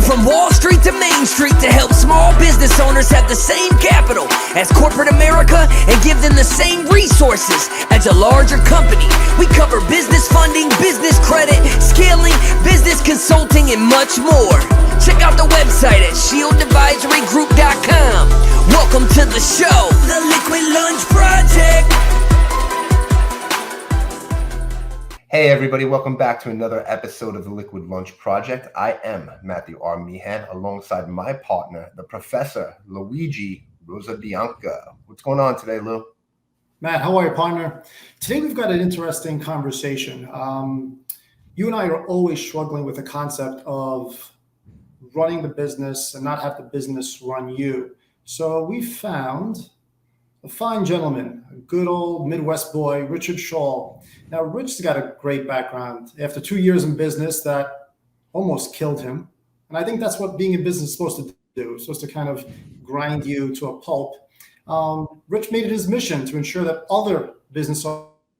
From Wall Street to Main Street to help small business owners have the same capital as corporate America and give them the same resources as a larger company. We cover business funding, business credit, scaling, business consulting, and much more. Check out the website at ShieldAdvisoryGroup.com. Welcome to the show, The Liquid Lunch Project. Hey everybody, welcome back to another episode of the Liquid Lunch Project. I am Matthew R. Meehan alongside my partner, the Professor Luigi Rosabianca. What's going on today, Lou? Matt, how are you, partner? Today we've got an interesting conversation. You and I are always struggling with the concept of running the business and not have the business run you. So we found a fine gentleman, a good old Midwest boy, Richard Shaull. Now, Rich's got a great background. After 2 years in business, that almost killed him. And I think that's what being in business is supposed to do. It's supposed to kind of grind you to a pulp. Rich made it his mission to ensure that other business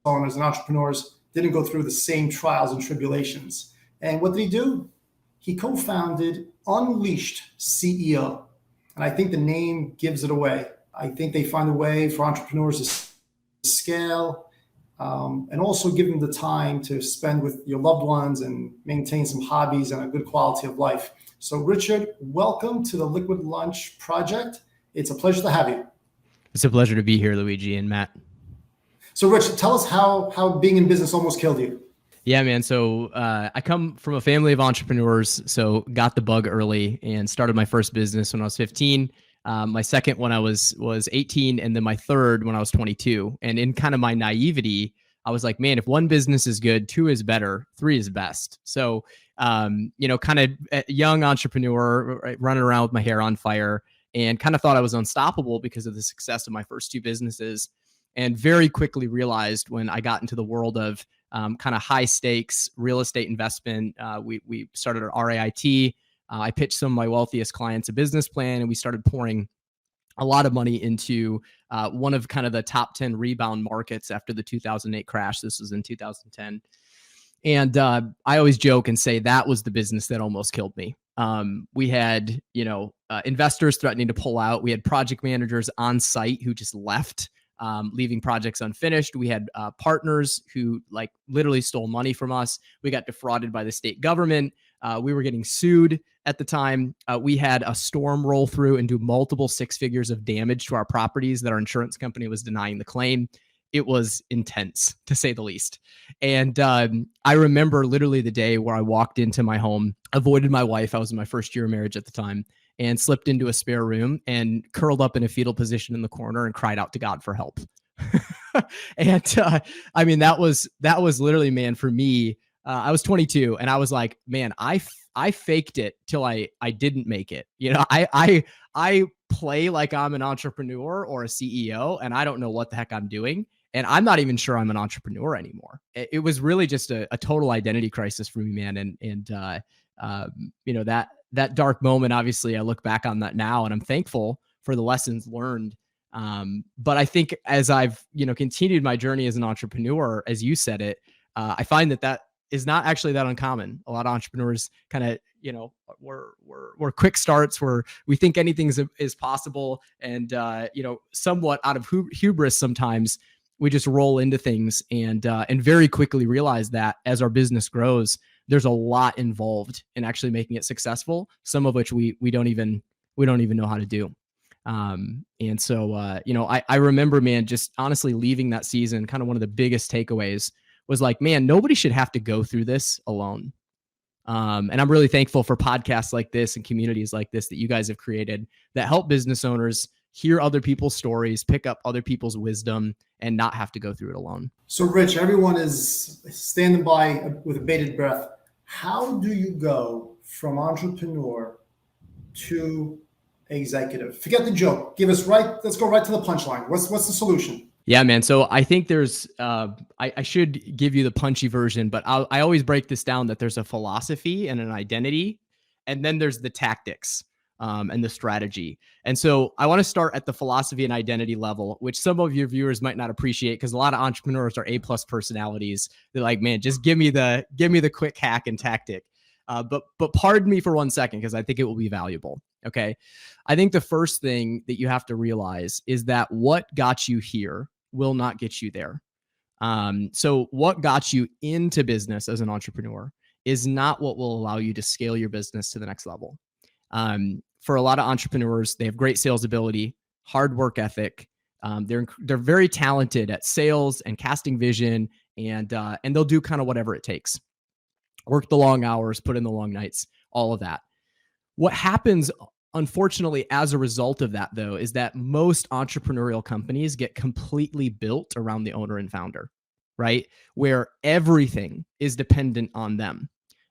owners and entrepreneurs didn't go through the same trials and tribulations. And what did he do? He co-founded Unleashed CEO. And I think the name gives it away. I think they find a way for entrepreneurs to scale and also give them the time to spend with your loved ones and maintain some hobbies and a good quality of life. So Richard, welcome to the Liquid Lunch Project. It's a pleasure to have you. It's a pleasure to be here, Luigi and Matt. So Rich, tell us how being in business almost killed you. Yeah, man. So I come from a family of entrepreneurs, so got the bug early and started my first business when I was 15. My second when I was 18, and then my third when I was 22. And in kind of my naivety, I was like, man, if one business is good, two is better, three is best. So, kind of a young entrepreneur, right, running around with my hair on fire, and kind of thought I was unstoppable because of the success of my first two businesses. And very quickly realized when I got into the world of kind of high stakes real estate investment, we started our RAIT. I pitched some of my wealthiest clients a business plan, and we started pouring a lot of money into one of kind of the top 10 rebound markets after the 2008 crash. This was in 2010. And I always joke and say that was the business that almost killed me. We had, investors threatening to pull out. We had project managers on site who just left, leaving projects unfinished. We had partners who literally stole money from us. We got defrauded by the state government. We were getting sued at the time. We had a storm roll through and do multiple six figures of damage to our properties that our insurance company was denying the claim. It was intense, to say the least. And I remember literally the day where I walked into my home, avoided my wife. I was in my first year of marriage at the time, and slipped into a spare room and curled up in a fetal position in the corner and cried out to God for help. And that was literally, man, for me. I was 22 and I was like, man, I faked it till I didn't make it. I play like I'm an entrepreneur or a CEO, and I don't know what the heck I'm doing. And I'm not even sure I'm an entrepreneur anymore. It was really just a total identity crisis for me, man. That dark moment, obviously I look back on that now and I'm thankful for the lessons learned. But I think as I've, continued my journey as an entrepreneur, as you said it, I find that is not actually that uncommon. A lot of entrepreneurs kind of, we're quick starts where we think anything is possible. And, somewhat out of hubris, sometimes we just roll into things and very quickly realize that as our business grows, there's a lot involved in actually making it successful. Some of which we don't even know how to do. And so, I remember, man, just honestly leaving that season, kind of one of the biggest takeaways was like, man, nobody should have to go through this alone. And I'm really thankful for podcasts like this and communities like this that you guys have created that help business owners hear other people's stories, pick up other people's wisdom, and not have to go through it alone. So Rich, everyone is standing by with a bated breath. How do you go from entrepreneur to executive? Forget the joke. Let's go right to the punchline. What's the solution? Yeah, man. So I think there's, I should give you the punchy version, but I always break this down that there's a philosophy and an identity, and then there's the tactics and the strategy. And so I want to start at the philosophy and identity level, which some of your viewers might not appreciate because a lot of entrepreneurs are A+ personalities. They're like, man, just give me the quick hack and tactic. But pardon me for 1 second, because I think it will be valuable. Okay. I think the first thing that you have to realize is that what got you here will not get you there. So what got you into business as an entrepreneur is not what will allow you to scale your business to the next level. For a lot of entrepreneurs, they have great sales ability, hard work ethic. They're very talented at sales and casting vision, and they'll do kind of whatever it takes. Work the long hours, put in the long nights, all of that. What happens, unfortunately, as a result of that, though, is that most entrepreneurial companies get completely built around the owner and founder, right? Where everything is dependent on them.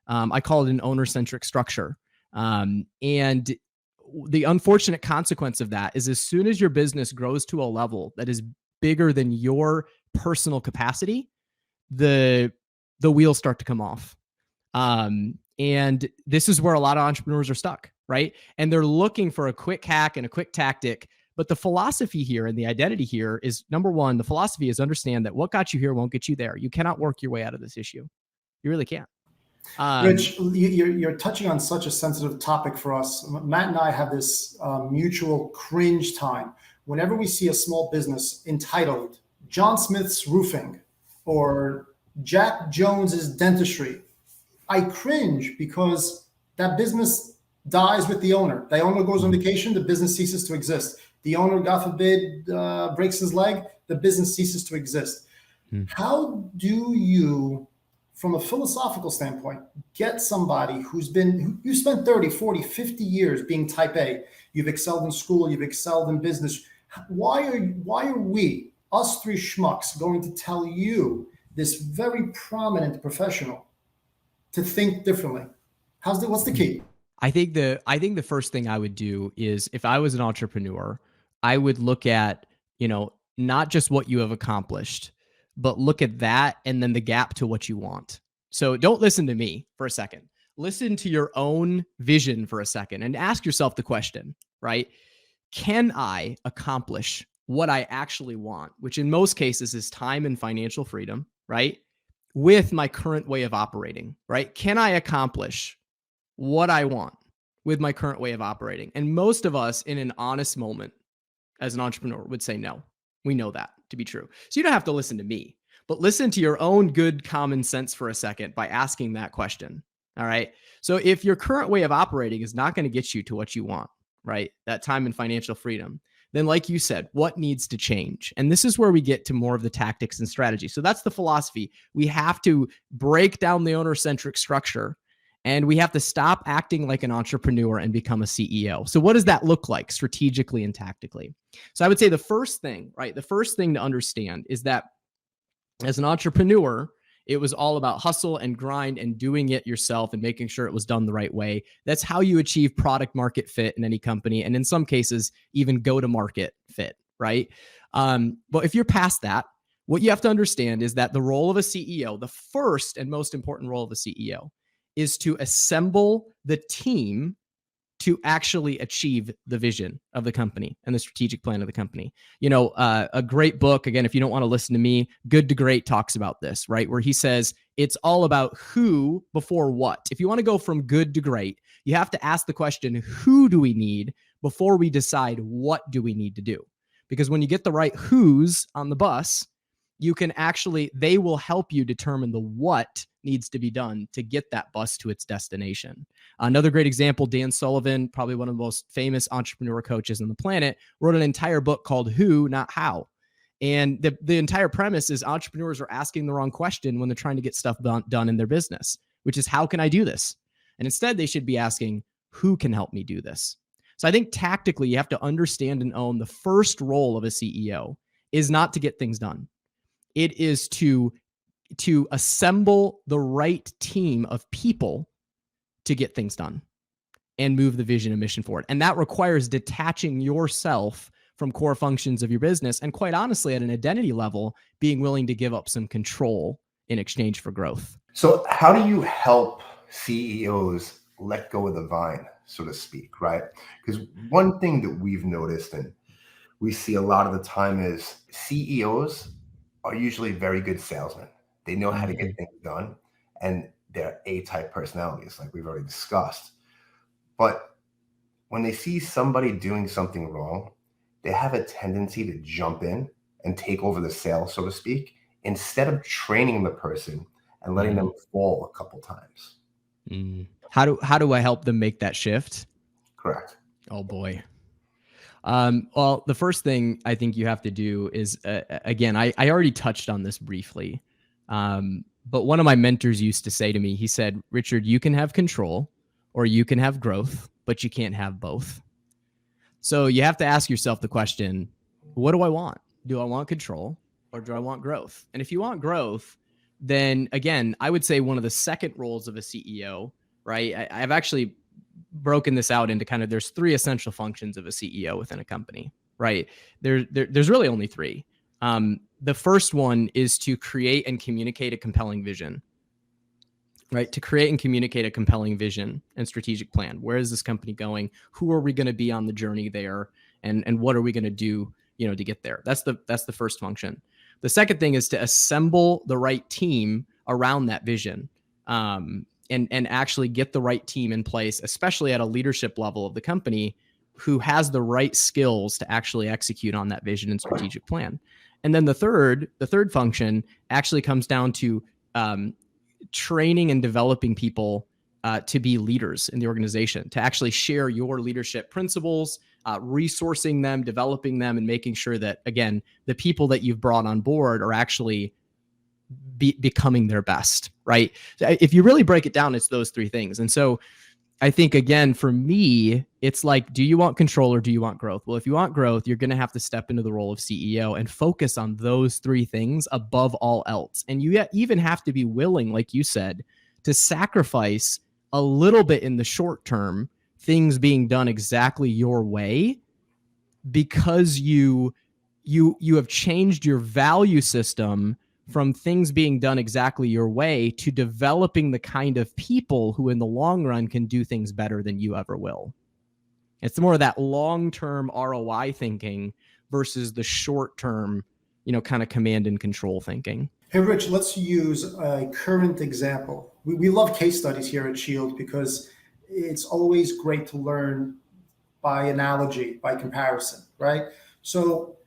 I call it an owner-centric structure. And the unfortunate consequence of that is as soon as your business grows to a level that is bigger than your personal capacity, the wheels start to come off. And this is where a lot of entrepreneurs are stuck, right? And they're looking for a quick hack and a quick tactic. But the philosophy here and the identity here is, number one, the philosophy is understand that what got you here won't get you there. You cannot work your way out of this issue. You really can't. Rich, you're touching on such a sensitive topic for us. Matt and I have this mutual cringe time. Whenever we see a small business entitled John Smith's Roofing or Jack Jones's Dentistry, I cringe because that business dies with the owner. The owner goes on vacation, the business ceases to exist. The owner, God forbid, breaks his leg, the business ceases to exist. How do you, from a philosophical standpoint, get somebody you spent 30, 40, 50 years being type A, you've excelled in school, you've excelled in business. Why are we, us three schmucks, going to tell you, this very prominent professional, to think differently? What's the key? I think the first thing I would do is, if I was an entrepreneur, I would look at, not just what you have accomplished, but look at that and then the gap to what you want. So don't listen to me for a second. Listen to your own vision for a second and ask yourself the question, right? Can I accomplish what I actually want, which in most cases is time and financial freedom, right? With my current way of operating, right? Can I accomplish what I want with my current way of operating? And most of us, in an honest moment as an entrepreneur, would say no. We know that to be true. So you don't have to listen to me, but listen to your own good common sense for a second by asking that question. All right. So if your current way of operating is not going to get you to what you want, right? That time and financial freedom, then like you said, what needs to change? And this is where we get to more of the tactics and strategy. So that's the philosophy. We have to break down the owner-centric structure, and we have to stop acting like an entrepreneur and become a CEO. So what does that look like strategically and tactically? So I would say the first thing, right? The first thing to understand is that as an entrepreneur, it was all about hustle and grind and doing it yourself and making sure it was done the right way. That's how you achieve product market fit in any company. And in some cases, even go to market fit, right? But if you're past that, what you have to understand is that the role of a CEO, the first and most important role of a CEO, is to assemble the team to actually achieve the vision of the company and the strategic plan of the company. A great book, again, if you don't want to listen to me, Good to Great talks about this, right? Where he says it's all about who before what. If you want to go from good to great, you have to ask the question, who do we need before we decide what do we need to do? Because when you get the right who's on the bus, they will help you determine the what needs to be done to get that bus to its destination. Another great example, Dan Sullivan, probably one of the most famous entrepreneur coaches on the planet, wrote an entire book called Who, Not How. And the entire premise is entrepreneurs are asking the wrong question when they're trying to get stuff done in their business, which is, how can I do this? And instead, they should be asking, who can help me do this? So I think tactically, you have to understand and own the first role of a CEO is not to get things done. It is to assemble the right team of people to get things done and move the vision and mission forward. And that requires detaching yourself from core functions of your business. And quite honestly, at an identity level, being willing to give up some control in exchange for growth. So how do you help CEOs let go of the vine, so to speak, right? Because one thing that we've noticed and we see a lot of the time is CEOs are usually very good salesmen. They know how to get things done, and they're A-type personalities, like we've already discussed. But when they see somebody doing something wrong, they have a tendency to jump in and take over the sale, so to speak, instead of training the person and letting them fall a couple times. How do I help them make that shift? Correct. Oh boy. Well, the first thing I think you have to do is, again, I already touched on this briefly. But one of my mentors used to say to me, he said, Richard, you can have control or you can have growth, but you can't have both. So you have to ask yourself the question, what do I want? Do I want control or do I want growth? And if you want growth, then again, I would say one of the second roles of a CEO, right? I've actually broken this out into kind of, there's three essential functions of a CEO within a company, right? There's really only three. The first one is to create and communicate a compelling vision, right? To create and communicate a compelling vision and strategic plan. Where is this company going? Who are we going to be on the journey there? And what are we going to do, to get there? That's the first function. The second thing is to assemble the right team around that vision. And actually get the right team in place, especially at a leadership level of the company, who has the right skills to actually execute on that vision and strategic plan. And then the third function actually comes down to training and developing people to be leaders in the organization, to actually share your leadership principles, resourcing them, developing them, and making sure that, again, the people that you've brought on board are actually becoming their best, right? If you really break it down, it's those three things. And so I think, again, for me, it's like, do you want control or do you want growth? Well, if you want growth, you're going to have to step into the role of CEO and focus on those three things above all else. And you even have to be willing, like you said, to sacrifice a little bit in the short term, things being done exactly your way, because you have changed your value system from things being done exactly your way to developing the kind of people who in the long run can do things better than you ever will. It's more of that long-term ROI thinking versus the short-term, kind of command and control thinking. Hey, Rich, let's use a current example. We love case studies here at Shield because it's always great to learn by analogy, by comparison, right? So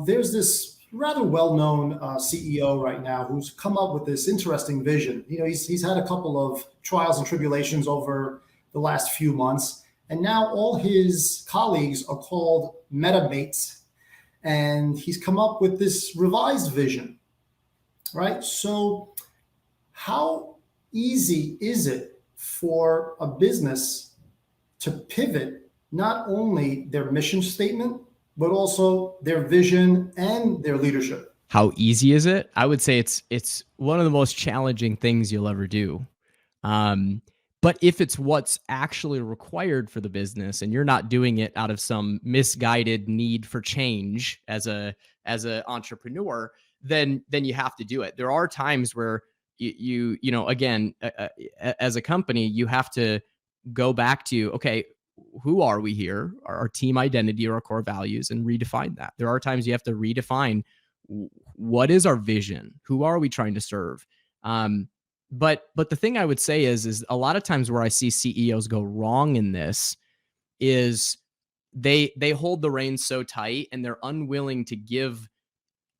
there's this rather well-known CEO right now who's come up with this interesting vision. He's had a couple of trials and tribulations over the last few months, and now all his colleagues are called metamates, and he's come up with this revised vision, right? So how easy is it for a business to pivot not only their mission statement, but also their vision and their leadership? How easy is it? I would say it's one of the most challenging things you'll ever do. But if it's what's actually required for the business and you're not doing it out of some misguided need for change as a entrepreneur, then you have to do it. There are times where you again, as a company, you have to go back to, okay, who are we here, our team identity or our core values, and redefine that. There are times you have to redefine what is our vision, who are we trying to serve. But the thing I would say is a lot of times where I see CEOs go wrong in this is they hold the reins so tight and they're unwilling to give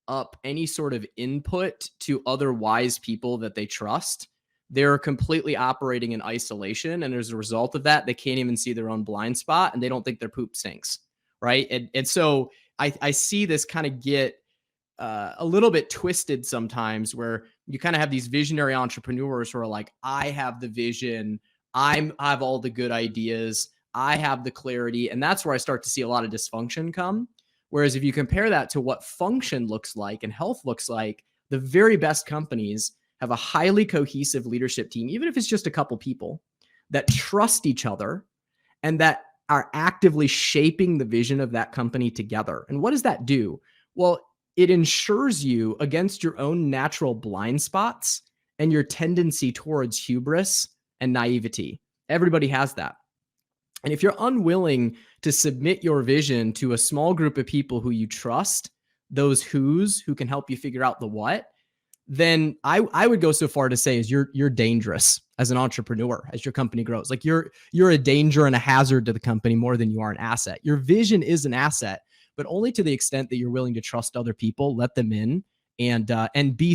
up any sort of input to other wise people that they trust. They're completely operating in isolation. And as a result of that, they can't even see their own blind spot and they don't think their poop stinks. Right. And so I see this kind of get a little bit twisted sometimes, where you kind of have these visionary entrepreneurs who are like, I have the vision. I have all the good ideas. I have the clarity. And that's where I start to see a lot of dysfunction come. Whereas if you compare that to what function looks like and health looks like, the very best companies have a highly cohesive leadership team, even if it's just a couple people that trust each other and that are actively shaping the vision of that company together. And what does that do? Well, it ensures you against your own natural blind spots and your tendency towards hubris and naivety. Everybody has that. And if you're unwilling to submit your vision to a small group of people who you trust, those who can help you figure out the what, then I would go so far to say is you're dangerous as an entrepreneur as your company grows. Like you're a danger and a hazard to the company more than you are an asset. Your vision is an asset, but only to the extent that you're willing to trust other people, let them in, and be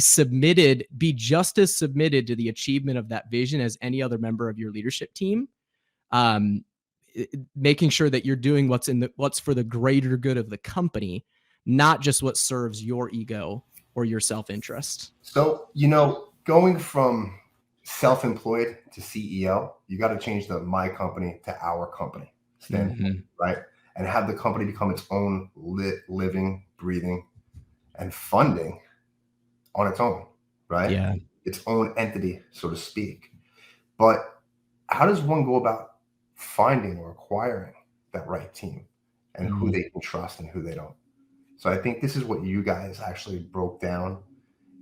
just as submitted to the achievement of that vision as any other member of your leadership team. Making sure that you're doing what's for the greater good of the company, not just what serves your ego or your self-interest. So, going from self-employed to CEO, you got to change the my company to our company standpoint, right? And have the company become its own living, breathing, and funding on its own, right? Yeah. Its own entity, so to speak. But how does one go about finding or acquiring that right team and who they can trust and who they don't? So I think this is what you guys actually broke down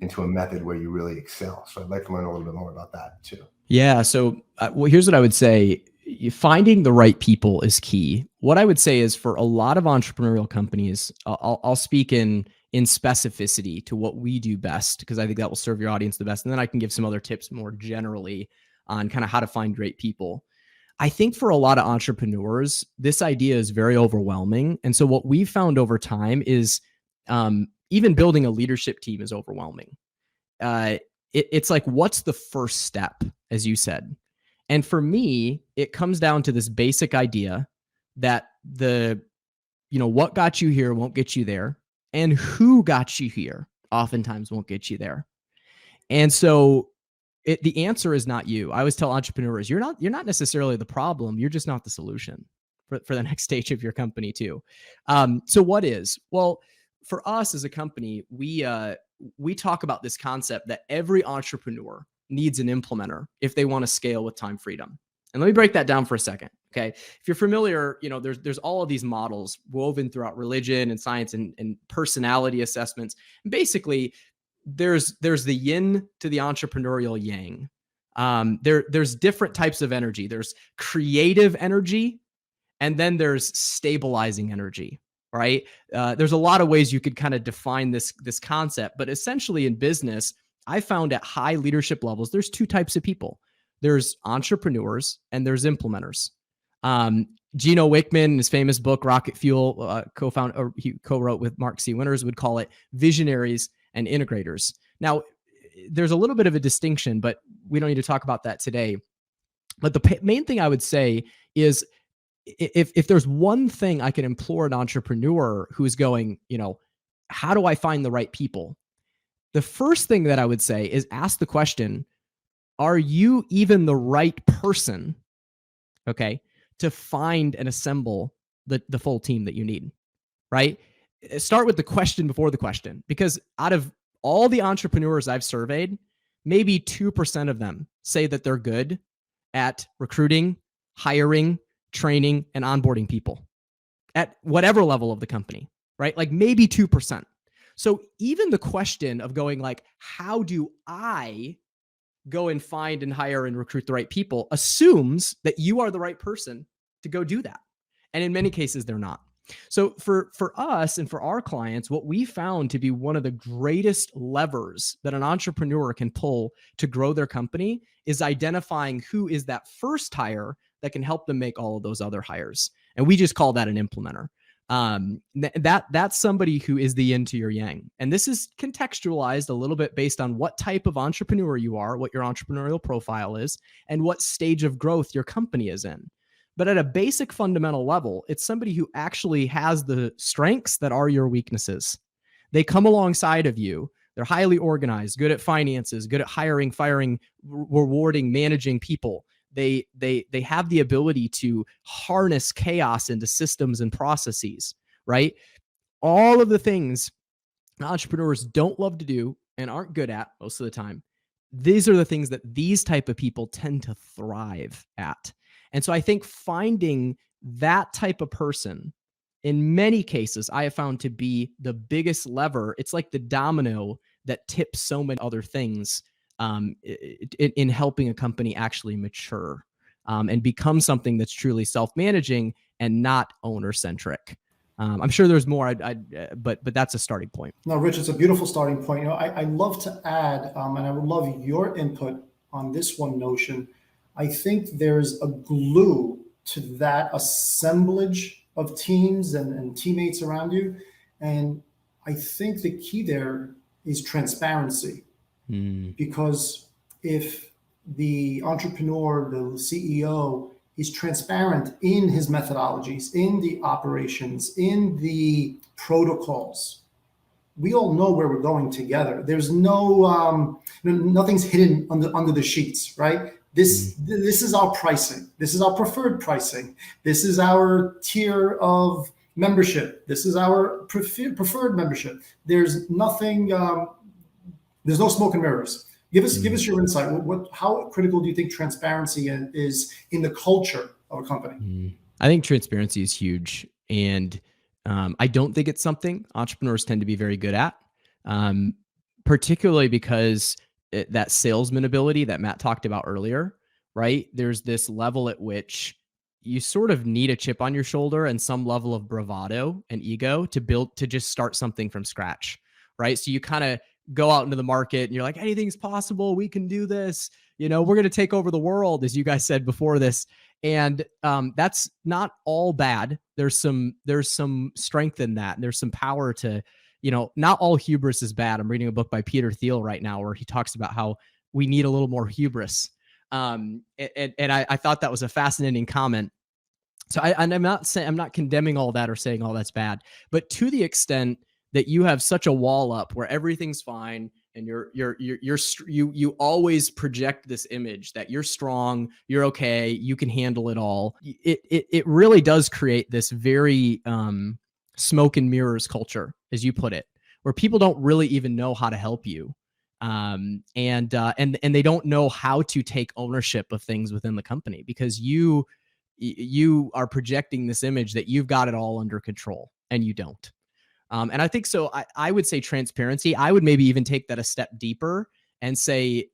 into a method where you really excel. So I'd like to learn a little bit more about that too. Yeah. So here's what I would say. Finding the right people is key. What I would say is for a lot of entrepreneurial companies, I'll speak in specificity to what we do best, because I think that will serve your audience the best. And then I can give some other tips more generally on kind of how to find great people. I think for a lot of entrepreneurs, this idea is very overwhelming. And so what we've found over time is even building a leadership team is overwhelming. It's like, what's the first step, as you said? And for me, it comes down to this basic idea that what got you here won't get you there, and who got you here oftentimes won't get you there. And so the answer is not you. I always tell entrepreneurs, you're not necessarily the problem. You're just not the solution for the next stage of your company too. So what is? Well, for us as a company, we talk about this concept that every entrepreneur needs an implementer if they want to scale with time freedom. And let me break that down for a second. Okay. If you're familiar, there's all of these models woven throughout religion and science and personality assessments. And basically, there's the yin to the entrepreneurial yang. There's different types of energy. There's creative energy, and then there's stabilizing energy, right? There's a lot of ways you could kind of define this concept, but essentially in business, I found at high leadership levels, there's two types of people. There's entrepreneurs and there's implementers. Gino Wickman, his famous book, Rocket Fuel, he co-wrote with Mark C. Winters, would call it visionaries and integrators. Now, there's a little bit of a distinction, but we don't need to talk about that today. But the main thing I would say is if there's one thing I can implore an entrepreneur who's going, how do I find the right people? The first thing that I would say is ask the question, are you even the right person, okay, to find and assemble the full team that you need, right? Start with the question before the question, because out of all the entrepreneurs I've surveyed, maybe 2% of them say that they're good at recruiting, hiring, training, and onboarding people at whatever level of the company, right? Like maybe 2%. So even the question of going like, how do I go and find and hire and recruit the right people assumes that you are the right person to go do that. And in many cases, they're not. So for us and for our clients, what we found to be one of the greatest levers that an entrepreneur can pull to grow their company is identifying who is that first hire that can help them make all of those other hires. And we just call that an implementer. That's somebody who is the yin to your yang. And this is contextualized a little bit based on what type of entrepreneur you are, what your entrepreneurial profile is, and what stage of growth your company is in. But at a basic fundamental level, it's somebody who actually has the strengths that are your weaknesses. They come alongside of you. They're highly organized, good at finances, good at hiring, firing, rewarding, managing people. They have the ability to harness chaos into systems and processes, right? All of the things entrepreneurs don't love to do and aren't good at most of the time. These are the things that these type of people tend to thrive at. And so I think finding that type of person, in many cases, I have found to be the biggest lever. It's like the domino that tips so many other things in helping a company actually mature and become something that's truly self-managing and not owner-centric. I'm sure there's more, but that's a starting point. No, Rich, it's a beautiful starting point. I love to add, and I would love your input on this one notion. I think there's a glue to that assemblage of teams and teammates around you. And I think the key there is transparency. Because if the entrepreneur, the CEO, is transparent in his methodologies, in the operations, in the protocols, we all know where we're going together. There's nothing's hidden under the sheets, right? This is our pricing. This is our preferred pricing. This is our tier of membership. This is our preferred membership. There's nothing. There's no smoke and mirrors. Give us your insight. How critical do you think transparency is in the culture of a company? I think transparency is huge, and I don't think it's something entrepreneurs tend to be very good at, particularly because that salesman ability that Matt talked about earlier, right? There's this level at which you sort of need a chip on your shoulder and some level of bravado and ego to just start something from scratch, right? So you kind of go out into the market and you're like, anything's possible. We can do this. We're going to take over the world, as you guys said before this. And that's not all bad. There's some strength in that. And there's some power to, not all hubris is bad. I'm reading a book by Peter Thiel right now where he talks about how we need a little more hubris. And I thought that was a fascinating comment. So I'm not condemning all that or saying all that's bad, but to the extent that you have such a wall up where everything's fine and you always project this image that you're strong, you're okay, you can handle it all. It really does create this very smoke and mirrors culture, as you put it, where people don't really even know how to help you. And they don't know how to take ownership of things within the company because you are projecting this image that you've got it all under control and you don't. And I think so. I would say transparency. I would maybe even take that a step deeper and say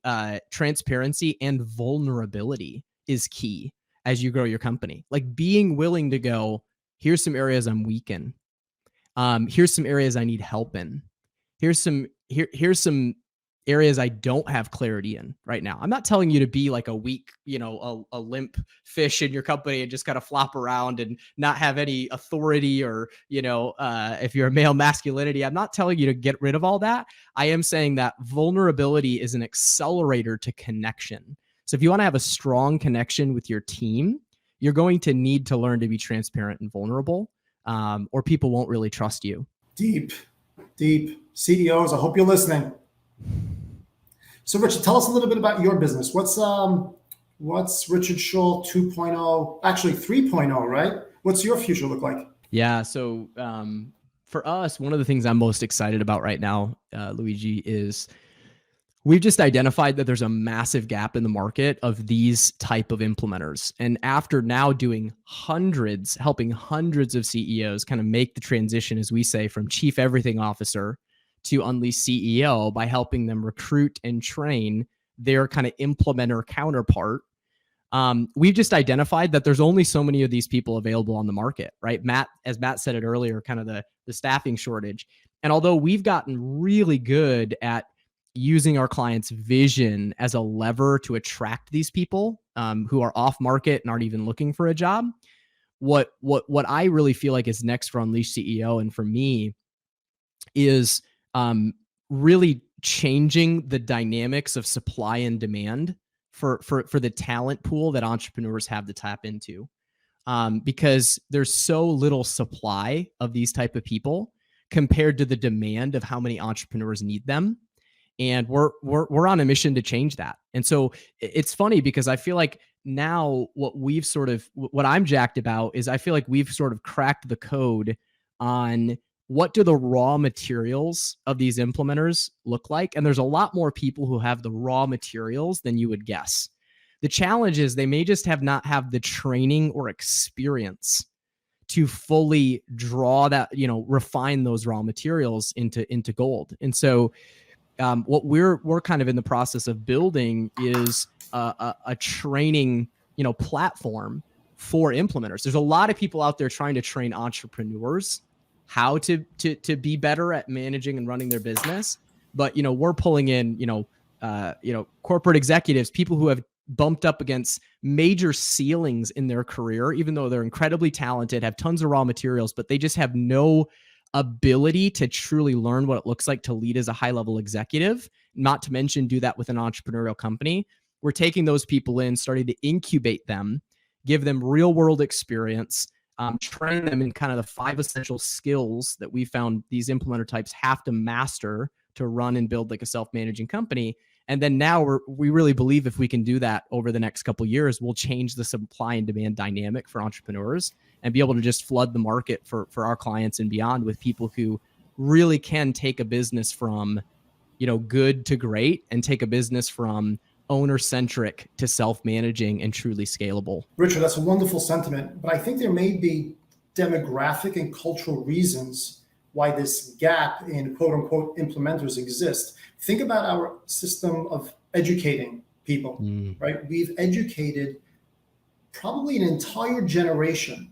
transparency and vulnerability is key as you grow your company. Like being willing to go, here's some areas I'm weak in. Here's some areas I need help in. Here's some areas I don't have clarity in right now. I'm not telling you to be like a weak, a limp fish in your company and just kind of flop around and not have any authority or, if you're a male masculinity, I'm not telling you to get rid of all that. I am saying that vulnerability is an accelerator to connection. So if you want to have a strong connection with your team, you're going to need to learn to be transparent and vulnerable, or people won't really trust you. Deep. CEOs, I hope you're listening. So Richard, tell us a little bit about your business. What's Richard Shaull 2.0, actually 3.0, right? What's your future look like? Yeah. So for us, one of the things I'm most excited about right now, Luigi, is we've just identified that there's a massive gap in the market of these type of implementers. And after now doing helping hundreds of CEOs kind of make the transition, as we say, from chief everything officer to Unleash CEO by helping them recruit and train their kind of implementer counterpart. We've just identified that there's only so many of these people available on the market, right? As Matt said it earlier, kind of the staffing shortage. And although we've gotten really good at using our clients' vision as a lever to attract these people who are off market and aren't even looking for a job, what I really feel like is next for Unleash CEO and for me is really changing the dynamics of supply and demand for the talent pool that entrepreneurs have to tap into, because there's so little supply of these type of people compared to the demand of how many entrepreneurs need them. And we're on a mission to change that. And so it's funny because I feel like now what I'm jacked about is I feel like we've sort of cracked the code on what do the raw materials of these implementers look like? And there's a lot more people who have the raw materials than you would guess. The challenge is they may just not have the training or experience to fully draw that, refine those raw materials into gold. And so what we're kind of in the process of building is a training, platform for implementers. There's a lot of people out there trying to train entrepreneurs how to be better at managing and running their business. But, we're pulling in, corporate executives, people who have bumped up against major ceilings in their career, even though they're incredibly talented, have tons of raw materials, but they just have no ability to truly learn what it looks like to lead as a high-level executive, not to mention do that with an entrepreneurial company. We're taking those people in, starting to incubate them, give them real-world experience, train them in kind of the 5 essential skills that we found these implementer types have to master to run and build like a self-managing company. And then now we really believe if we can do that over the next couple of years, we'll change the supply and demand dynamic for entrepreneurs and be able to just flood the market for our clients and beyond with people who really can take a business from, good to great, and take a business from owner-centric to self-managing and truly scalable. Richard, that's a wonderful sentiment, but I think there may be demographic and cultural reasons why this gap in quote unquote implementers exists. Think about our system of educating people, right? We've educated probably an entire generation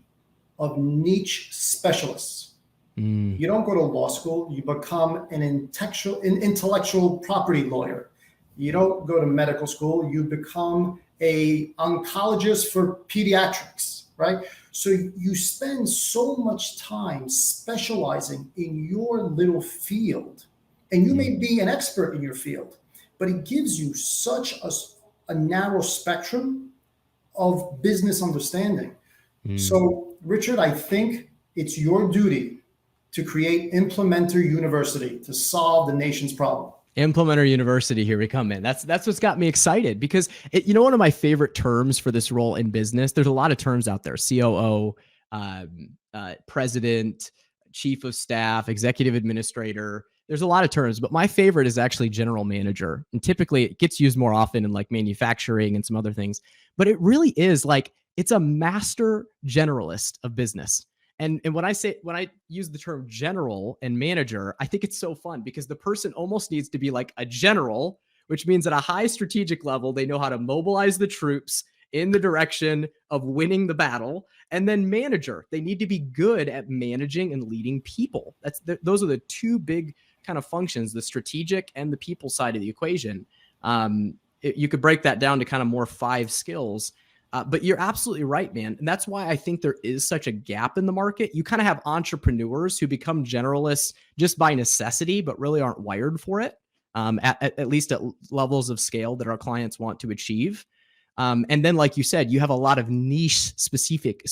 of niche specialists. You don't go to law school, you become an intellectual property lawyer. You don't go to medical school, you become an oncologist for pediatrics, right? So you spend so much time specializing in your little field, and you may be an expert in your field, but it gives you such a narrow spectrum of business understanding. So, Richard, I think it's your duty to create Implementer University to solve the nation's problem. Implementer University, here we come, man. That's what's got me excited, because one of my favorite terms for this role in business, there's a lot of terms out there: COO, president, chief of staff, executive administrator. There's a lot of terms, but my favorite is actually general manager. And typically it gets used more often in like manufacturing and some other things, but it really is like, it's a master generalist of business. And when I use the term general and manager, I think it's so fun because the person almost needs to be like a general, which means at a high strategic level, they know how to mobilize the troops in the direction of winning the battle. And then manager, they need to be good at managing and leading people. Those are the two big kind of functions, the strategic and the people side of the equation. You could break that down to kind of more 5 skills. But you're absolutely right, man. And that's why I think there is such a gap in the market. You kind of have entrepreneurs who become generalists just by necessity, but really aren't wired for it, at least at levels of scale that our clients want to achieve. And then, like you said, you have a lot of niche specific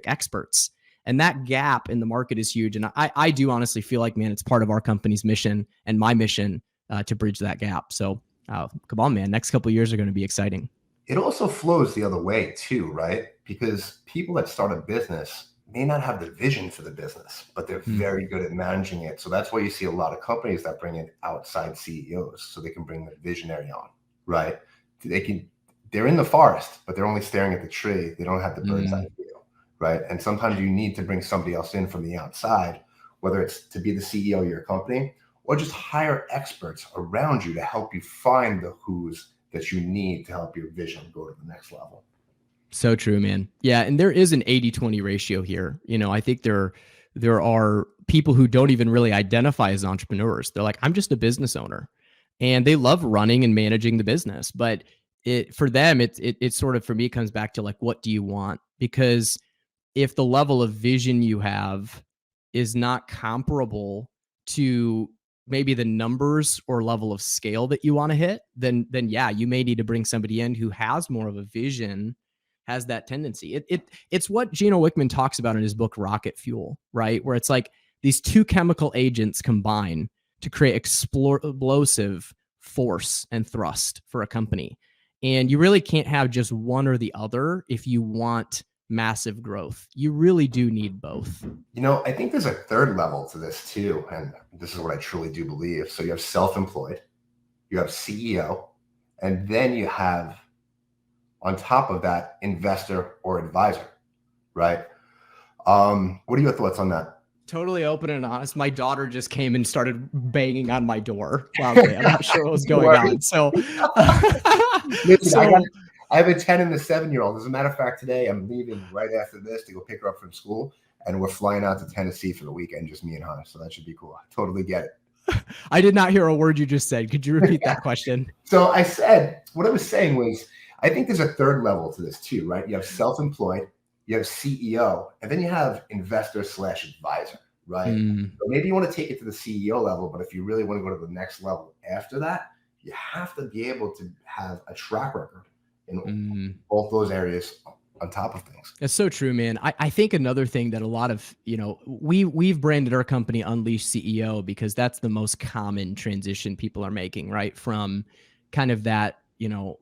experts. And that gap in the market is huge. And I do honestly feel like, man, it's part of our company's mission and my mission to bridge that gap. So come on, man. Next couple of years are going to be exciting. It also flows the other way too, right? Because people that start a business may not have the vision for the business, but they're very good at managing it. So that's why you see a lot of companies that bring in outside CEOs so they can bring the visionary on, right? They're in the forest, but they're only staring at the tree. They don't have the bird's eye view, right? And sometimes you need to bring somebody else in from the outside, whether it's to be the CEO of your company or just hire experts around you to help you find the who's that you need to help your vision go to the next level. So true, man. Yeah. And there is an 80-20 ratio here. I think there are people who don't even really identify as entrepreneurs. They're like, I'm just a business owner, and they love running and managing the business. But for them, it sort of, for me, comes back to like, what do you want? Because if the level of vision you have is not comparable to maybe the numbers or level of scale that you want to hit, then yeah, you may need to bring somebody in who has more of a vision, has that tendency. It's what Gino Wickman talks about in his book, Rocket Fuel, right? Where it's like these 2 chemical agents combine to create explosive force and thrust for a company. And you really can't have just one or the other if you want massive growth. You really do need both. I think there's a third level to this too. And this is what I truly do believe. So you have self-employed, you have CEO, and then you have, on top of that, investor or advisor, right? What are your thoughts on that? Totally open and honest. My daughter just came and started banging on my door. I'm not sure what was going on. So, Listen, I have a 10 and a 7-year-old. As a matter of fact, today I'm leaving right after this to go pick her up from school. and we're flying out to Tennessee for the weekend, just me and Hunter. So that should be cool. I totally get it. I did not hear a word you just said. Could you repeat that question? So I said, what I was saying was, I think there's a third level to this too, right? You have self-employed, you have CEO, and then you have investor/advisor, right? So maybe you want to take it to the CEO level, but if you really want to go to the next level after that, you have to be able to have a track record in both those areas on top of things. That's so true, man. I think another thing that a lot of, we've branded our company Unleashed CEO because that's the most common transition people are making, right? From kind of that,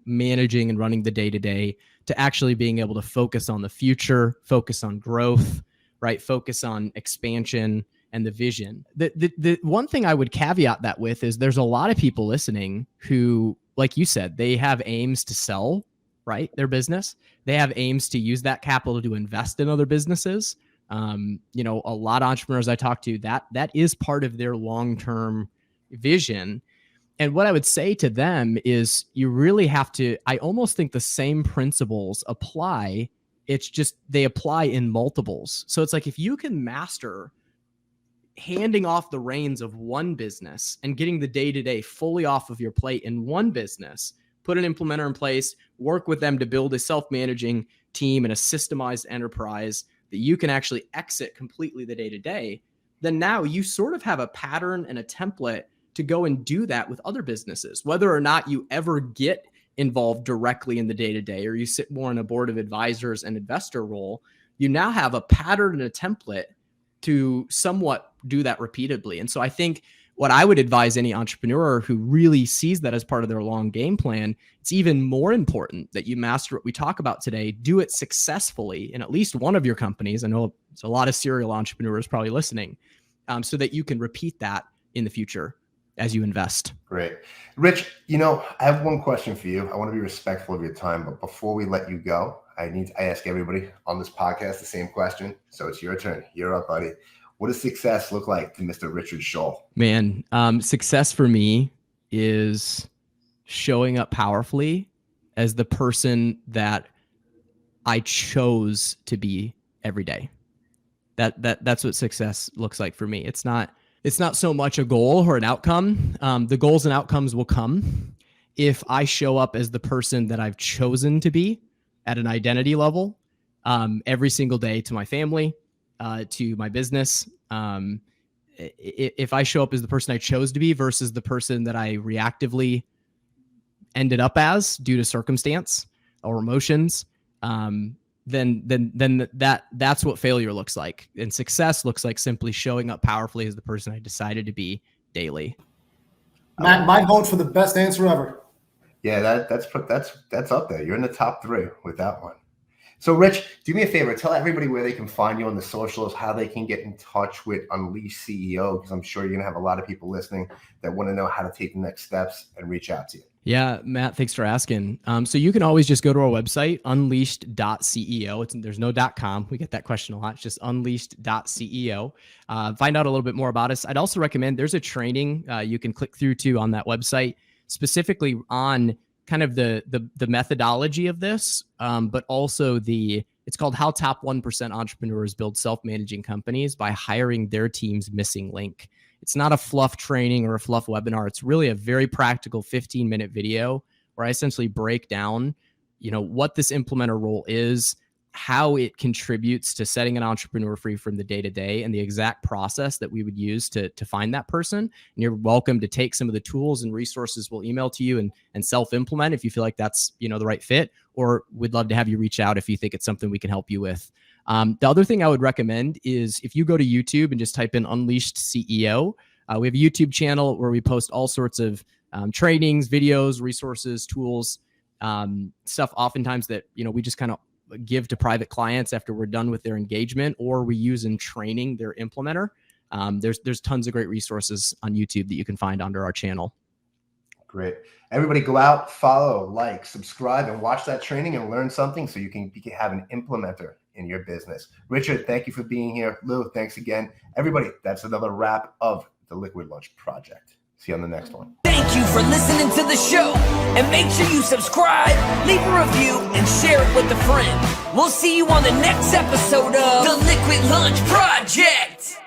managing and running the day-to-day to actually being able to focus on the future, focus on growth, right? Focus on expansion and the vision. The one thing I would caveat that with is there's a lot of people listening who, like you said, they have aims to sell, right? Their business. They have aims to use that capital to invest in other businesses. A lot of entrepreneurs I talk to, that is part of their long-term vision. And what I would say to them is you really have to, I almost think the same principles apply. It's just they apply in multiples. So it's like if you can master handing off the reins of one business and getting the day-to-day fully off of your plate in one business, put an implementer in place, work with them to build a self-managing team and a systemized enterprise that you can actually exit completely the day-to-day, then now you sort of have a pattern and a template to go and do that with other businesses. Whether or not you ever get involved directly in the day-to-day or you sit more in a board of advisors and investor role, you now have a pattern and a template to somewhat do that repeatedly. And so I think what I would advise any entrepreneur who really sees that as part of their long game plan, it's even more important that you master what we talk about today, do it successfully in at least one of your companies. I know there's a lot of serial entrepreneurs probably listening, so that you can repeat that in the future as you invest. Great. Rich, I have one question for you. I want to be respectful of your time, but before we let you go, I ask everybody on this podcast the same question. So it's your turn. You're up, buddy. What does success look like to Mr. Richard Shaull? Man, success for me is showing up powerfully as the person that I chose to be every day. That's what success looks like for me. It's not so much a goal or an outcome. The goals and outcomes will come if I show up as the person that I've chosen to be at an identity level every single day to my family, to my business. If I show up as the person I chose to be versus the person that I reactively ended up as due to circumstance or emotions, then that's what failure looks like. And success looks like simply showing up powerfully as the person I decided to be daily. Matt, my vote for the best answer ever. Yeah, that's up there. You're in the top 3 with that one. So Rich, do me a favor, tell everybody where they can find you on the socials, how they can get in touch with Unleashed CEO, because I'm sure you're going to have a lot of people listening that want to know how to take the next steps and reach out to you. Yeah, Matt, thanks for asking. So you can always just go to our website, unleashed.ceo. There's no .com. We get that question a lot. It's just unleashed.ceo. Find out a little bit more about us. I'd also recommend there's a training you can click through to on that website, specifically on kind of the methodology of this, but also it's called How Top 1% Entrepreneurs Build Self-Managing Companies by Hiring Their Team's Missing Link. It's not a fluff training or a fluff webinar. It's really a very practical 15-minute video where I essentially break down, what this implementer role is, how it contributes to setting an entrepreneur free from the day-to-day, and the exact process that we would use to find that person. And you're welcome to take some of the tools and resources we'll email to you and self-implement if you feel like that's, the right fit, or we'd love to have you reach out if you think it's something we can help you with. The other thing I would recommend is if you go to YouTube and just type in Unleashed CEO, we have a YouTube channel where we post all sorts of trainings, videos, resources, tools, stuff oftentimes that, we just kind of give to private clients after we're done with their engagement, or we use in training their implementer. There's tons of great resources on YouTube that you can find under our channel. Great. Everybody go out, follow, like, subscribe, and watch that training and learn something so you can have an implementer in your business. Richard, thank you for being here. Lou, thanks again. Everybody, that's another wrap of the Liquid Lunch Project. See you on the next one. Thank you for listening to the show. And make sure you subscribe, leave a review, and share it with a friend. We'll see you on the next episode of The Liquid Lunch Project.